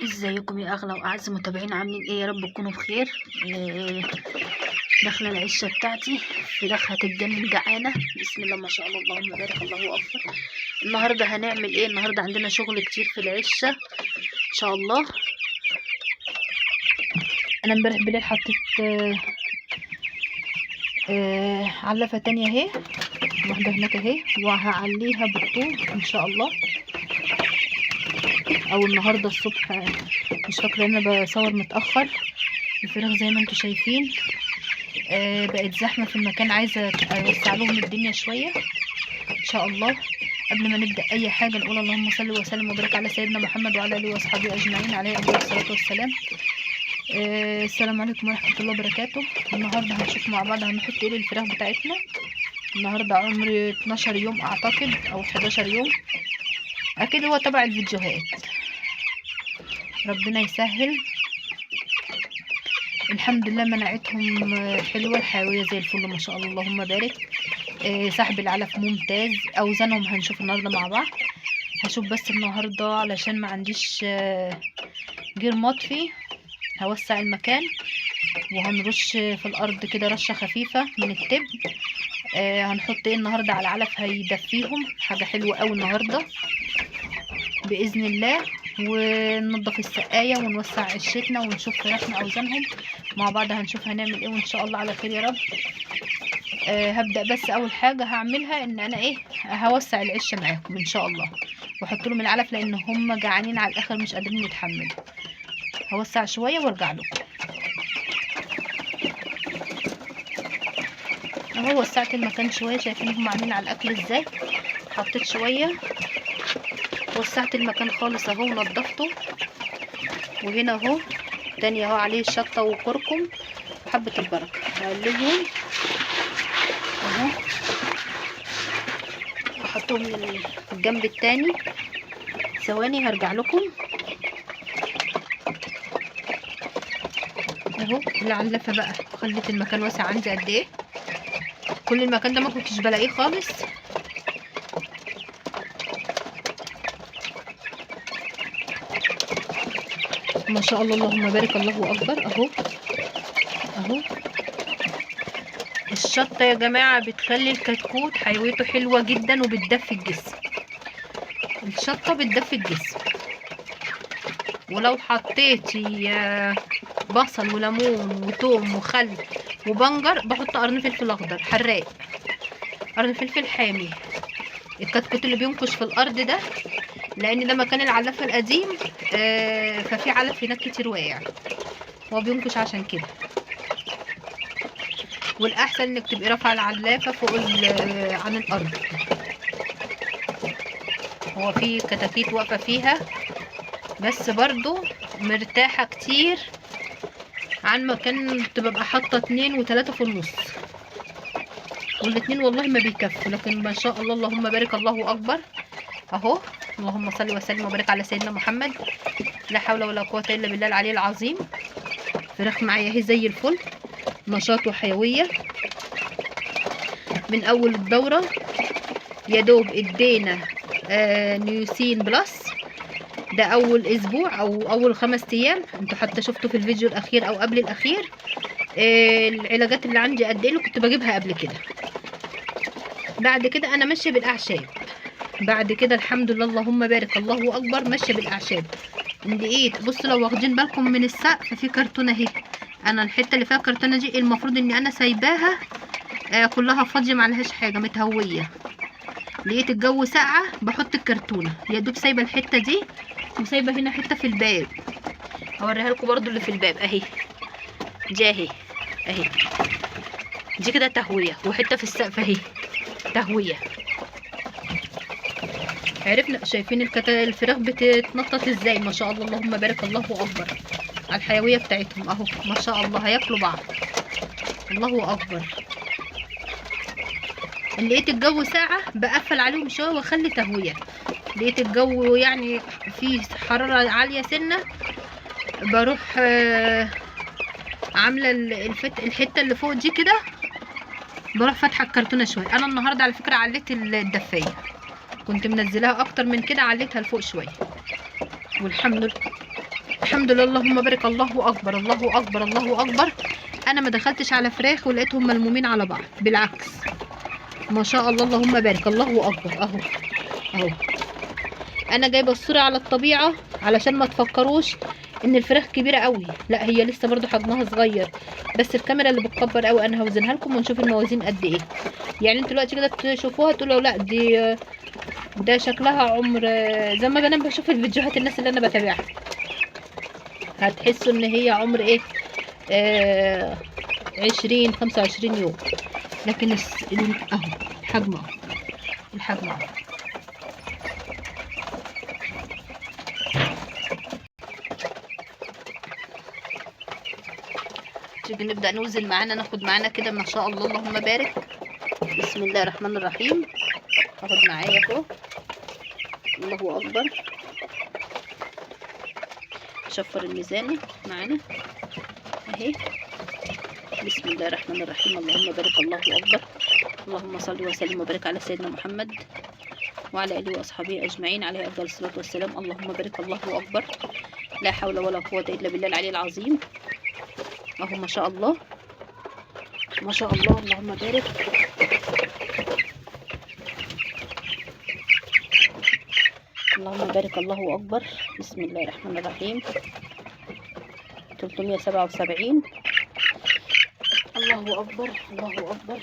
ازيكم يا اغلى واعز متابعين؟ عاملين ايه؟ يا رب تكونوا بخير. داخله العشه بتاعتي، فراخ هتتجنن جعانه. بسم الله ما شاء الله، اللهم بارك، الله اكبر. النهارده هنعمل ايه؟ النهارده عندنا شغل كتير في العشه ان شاء الله. انا امبارح بالليل حطيت علفه تانية اهي، واحده هناك اهي، وهعليها بالطول ان شاء الله. او النهارده الصبح، مش فاكره، انا بصور متاخر. الفراخ زي ما انتم شايفين بقت زحمه في المكان، عايزه اوسع لهم الدنيا شويه ان شاء الله. قبل ما نبدا اي حاجه نقول اللهم صل وسلم وبارك على سيدنا محمد وعلى اله واصحابه اجمعين عليه افضل الصلاه والسلام. السلام عليكم ورحمه الله وبركاته. النهارده هنشوف مع بعض هنحط ايه للفراخ بتاعتنا. النهارده عمري 12 يوم اعتقد او 11 يوم، اكيد هو تبع الفيديوهات. ربنا يسهل. الحمد لله مناعتهم حلوه، الحيويه زي الفل ما شاء الله، اللهم بارك. سحب العلف ممتاز. اوزانهم هنشوف النهارده مع بعض. هشوف بس النهارده علشان ما عنديش جير مطفي، هوسع المكان وهنرش في الارض كده رشه خفيفه من التبن. هنحط ايه النهارده على العلف هيدفيهم، حاجه حلوه قوي النهارده باذن الله. وننضف السقايه ونوسع عشتنا ونشوف فراخنا اوزانهم مع بعض. هنشوف هنعمل ايه وان شاء الله على خير يا رب. هبدأ بس اول حاجة هعملها ان انا هوسع العشة معاكم ان شاء الله، واحط لهم العلف لان هم جعانين على الاخر مش قادرين يتحملوا. هوسع شوية وارجع لكم. اهو وسعت المكان شوية، شايفين هم عاملين على الاكل ازاي. حطيت شوية، وسعت المكان خالص اهو ونضفته. وهنا اهو تاني اهو عليه شطة وكركم وحبة البركة، هقلبهم اهو. احطهم من الجنب التاني. ثواني هرجع لكم اهو. العلفه بقى خلت المكان واسع عندي قد ايه. كل المكان ده ما كنتش بلاقيه خالص. ما شاء الله، اللهم بارك، الله اكبر. اهو اهو. الشطه يا جماعه بتخلي الكتكوت حيويته حلوه جدا وبتدفي الجسم. الشطه بتدفي الجسم. ولو حطيتي بصل وليمون وتوم وخل وبنجر، بحط قرن فلفل اخضر حراق، قرن فلفل حامي. الكتكوت اللي بينكش في الارض ده، لان ده مكان العلافه القديم، ففي علف هناك كتير واقع، هو بينكش عشان كده. والاحسن انك تبقي رافعه العلافه فوق عن الارض. هو في كتاكيت واقفه فيها، بس برضو مرتاحه كتير عن مكان تبقى حاطه 2 و3 في النص، والاتنين والله ما بيكفوا. لكن ما شاء الله، اللهم بارك، الله اكبر. اهو، اللهم صل وسلم وبارك على سيدنا محمد. لا حول ولا قوه الا بالله العلي العظيم. فراخ معايا اهي زي الفل، نشاط وحيويه من اول الدوره. يا دوب ادينا نيوسين بلس، ده اول اسبوع او اول 5 ايام. انتوا حتى شفتوا في الفيديو الاخير او قبل الاخير العلاجات اللي عندي قد ايه اللي كنت بجيبها قبل كده. بعد كده انا ماشيه بالاعشاب. بعد كده الحمد لله، اللهم بارك، الله اكبر، ماشيه بالاعشاب. لقيت، بصوا لو واخدين بالكم من السقف في كرتونه اهي. انا الحته اللي فيها كرتونه دي المفروض اني انا سايباها كلها فاضيه، معلهاش حاجه، متهويه. لقيت الجو ساقعه، بحط الكرتونه يا دوب، سايبه الحته دي وسايبه هنا حته في الباب. هوريها لكم برضو اللي في الباب اهي، دي اهي اهي، دي كده تهويه، وحته في السقف اهي تهويه. عرفنا. شايفين الفراخ بتتنطط ازاي؟ ما شاء الله، اللهم بارك، الله اكبر على الحيويه بتاعتهم اهو، ما شاء الله، هياكلوا بعض، الله اكبر. لقيت الجو ساقعه بقفل عليهم شويه واخلي تهويه. لقيت الجو يعني فيه حراره عاليه سنه، بروح عامله الحته اللي فوق دي كده، بروح فاتحه الكرتونه شويه. انا النهارده على فكره عليت الدفايه، كنت منزلاها اكتر من كده، عليتها لفوق شويه والحمد لله. الحمد لله، اللهم بارك، الله اكبر الله اكبر الله اكبر. انا ما دخلتش على فراخ ولقيتهم ملمومين على بعض، بالعكس ما شاء الله اللهم بارك، الله اكبر. اهو اهو، انا جايبه الصوره على الطبيعه علشان ما تفكروش ان الفراخ كبيره قوي، لا هي لسه برضو حجمها صغير، بس الكاميرا اللي بتكبر قوي. انا هوزنها لكم ونشوف الموازين قد ايه. يعني انتوا دلوقتي كده تشوفوها تقولوا لا دي ده شكلها عمر، زي ما انا بشوف الفيديوهات الناس اللي انا بتابعها هتحسوا ان هي عمر ايه، 20 25 يوم. لكن اهو الحجم اهو، الحجم اهو. تيجي نبدأ نوزن معانا، ناخد معانا كده ما شاء الله اللهم بارك. بسم الله الرحمن الرحيم. اخد معايا اهو، الله اكبر. شفر الميزان معانا اهي. بسم الله الرحمن الرحيم، اللهم بارك، الله اكبر. اللهم صل وسلم وبارك على سيدنا محمد وعلى اله واصحابه اجمعين عليه افضل الصلاه والسلام. اللهم بارك، الله اكبر. لا حول ولا قوه الا بالله العلي العظيم. اهو ما شاء الله ما شاء الله، اللهم بارك. اللهم بارك، الله اكبر. بسم الله الرحمن الرحيم. 377. الله اكبر الله اكبر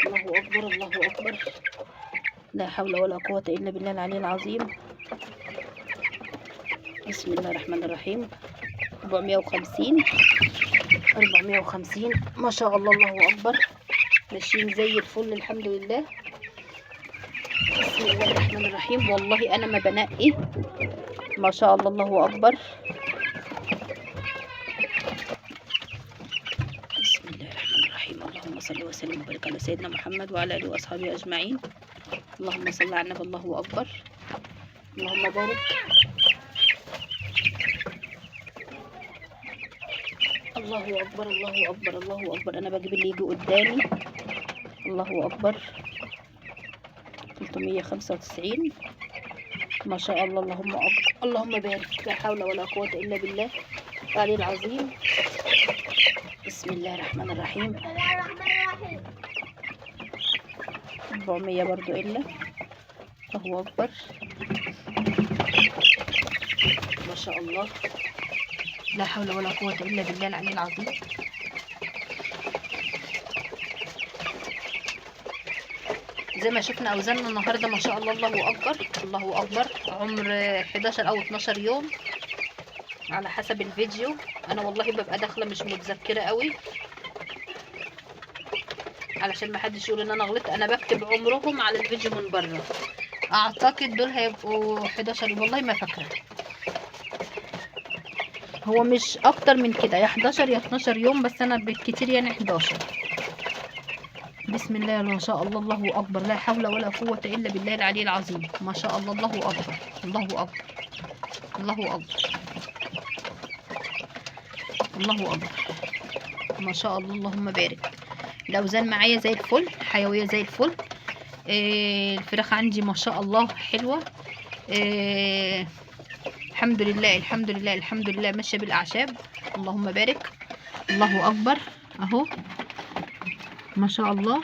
الله اكبر الله اكبر. لا حول ولا قوة الا بالله العلي العظيم. بسم الله الرحمن الرحيم. 450 450 ما شاء الله، الله اكبر. ماشيين زي الفل الحمد لله. بسم الله الرحمن الرحيم. والله انا ما بنقي، ما شاء الله الله اكبر. بسم الله الرحمن الرحيم. اللهم صل وسلم وبارك على سيدنا محمد وعلى اله واصحابه اجمعين. اللهم صل على النبي، الله اكبر. اللهم بارك. الله اكبر الله اكبر الله اكبر. انا بجيب اللي يجي قدامي. الله اكبر. 395 ما شاء الله، اللهم اكبر اللهم بارك. لا حول ولا قوة الا بالله العلي العظيم. بسم الله الرحمن الرحيم. 400 برضو الا. الله اكبر ما شاء الله. لا حول ولا قوة الا بالله العلي العظيم. زي ما شفنا اوزاننا النهارده ما شاء الله، الله اكبر الله اكبر. عمر 11 او 12 يوم على حسب الفيديو. انا والله ببقى داخله مش متذكره قوي علشان ما حدش يقول ان انا غلطت. انا بكتب عمرهم على الفيديو من بره. اعتقد دول هيبقوا 11 يوم، والله ما فاكره. هو مش اكتر من كده، يا 11 يا 12 يوم، بس انا بالكتير يعني 11. بسم الله ما شاء الله، الله اكبر. لا حول ولا قوة الا بالله العلي العظيم. ما شاء الله، الله اكبر الله اكبر الله اكبر الله اكبر. ما شاء الله اللهم بارك. الاوزان معايا زي الفل، حيوية زي الفل. الفراخ عندي ما شاء الله حلوة. الحمد لله الحمد لله الحمد لله، ماشية بالاعشاب. اللهم بارك، الله اكبر. اهو ما شاء الله.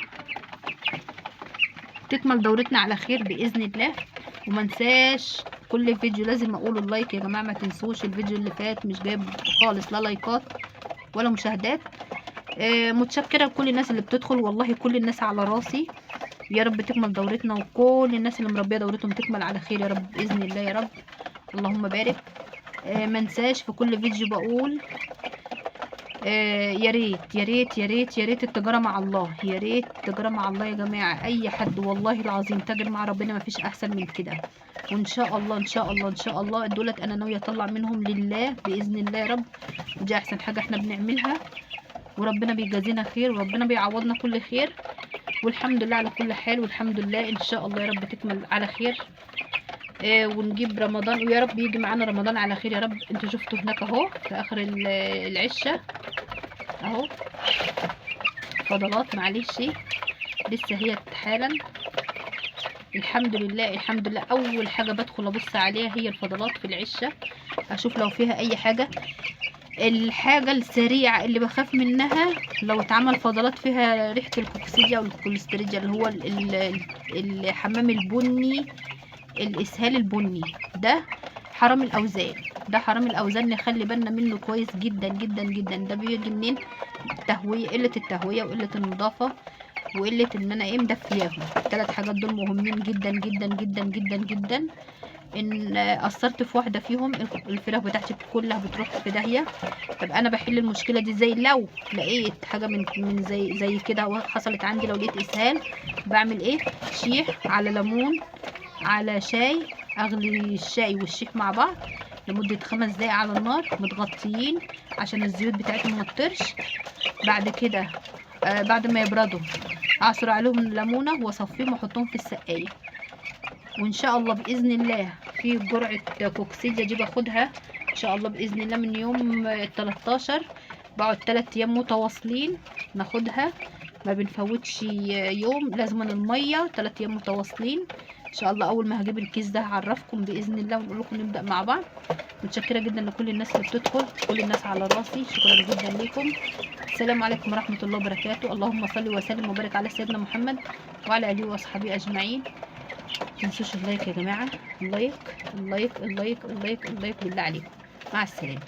تكمل دورتنا على خير باذن الله. وما ننساش كل فيديو لازم اقول اللايك يا جماعه، ما تنسوش. الفيديو اللي فات مش جايب خالص لا لايكات ولا مشاهدات. متشكره لكل الناس اللي بتدخل، والله كل الناس على راسي. يا رب تكمل دورتنا، وكل الناس اللي مربيه دورتهم تكمل على خير يا رب باذن الله يا رب. اللهم بارك. ما ننساش في كل فيديو بقول يا ريت يا ريت يا ريت يا ريت التجاره مع الله. يا ريت التجاره مع الله يا جماعه. اي حد والله العظيم تاجر مع ربنا ما فيش احسن من كده. وان شاء الله ان شاء الله ان شاء الله دولت انا ناويه اطلع منهم لله باذن الله يا رب. ودي احسن حاجه احنا بنعملها، وربنا بيجازينا خير، وربنا بيعوضنا كل خير. والحمد لله على كل حال، والحمد لله ان شاء الله يا رب تكمل على خير. ونجيب رمضان، ويا رب يجي معانا رمضان على خير يا رب. انتوا شفتوا هناك اهو في اخر العشه اهو فضلات، معلش لسه هي حالا. الحمد لله الحمد لله. اول حاجه بدخل ابص عليها هي الفضلات في العشه، اشوف لو فيها اي حاجه. الحاجه السريعه اللي بخاف منها لو اتعمل فضلات فيها ريحه الكوكسيديا او الكوليستريديا، اللي هو الحمام البني، الاسهال البني ده. حرام الاوزان، ده حرام الاوزان، نخلي بالنا منه كويس جدا جدا جدا. ده بيجي منين؟ التهويه، قله التهويه وقله النظافه وقله ان انا مدفياهم. الثلاث حاجات دول مهمين جدا جدا جدا جدا جدا. ان اثرت في واحده فيهم الفراخ بتاعتي كلها بتروح في داهيه. طب انا بحل المشكله دي ازاي؟ لو لقيت حاجه من زي كده حصلت عندي، لو لقيت اسهال بعمل ايه؟ شيح على ليمون على شاي، اغلي الشاي والشيح مع بعض لمده 5 دقايق على النار متغطيين عشان الزيوت بتاعتهم ما تطرش. بعد كده بعد ما يبردوا اعصر عليهم ليمونه واصفيهم واحطهم في السقايه. وان شاء الله باذن الله في جرعه كوكسيديا دي باخدها ان شاء الله باذن الله من يوم 13. بقعد 3 ايام متواصلين ناخدها، ما بنفوتش يوم. لازم الميه 3 ايام متواصلين ان شاء الله. اول ما هجيب الكيس ده هعرفكم باذن الله ونقول لكم نبدا مع بعض. متشكره جدا لكل الناس اللي بتدخل، كل الناس على راسي، شكرا جدا لكم. السلام عليكم ورحمه الله وبركاته. اللهم صل وسلم وبارك على سيدنا محمد وعلى اله واصحابه اجمعين. متنسوش اللايك يا جماعه، اللايك اللايك اللايك اللايك اللايك بالله عليكم. مع السلامه.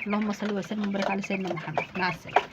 اللهم صل وسلم وبارك على سيدنا محمد. مع السلامه.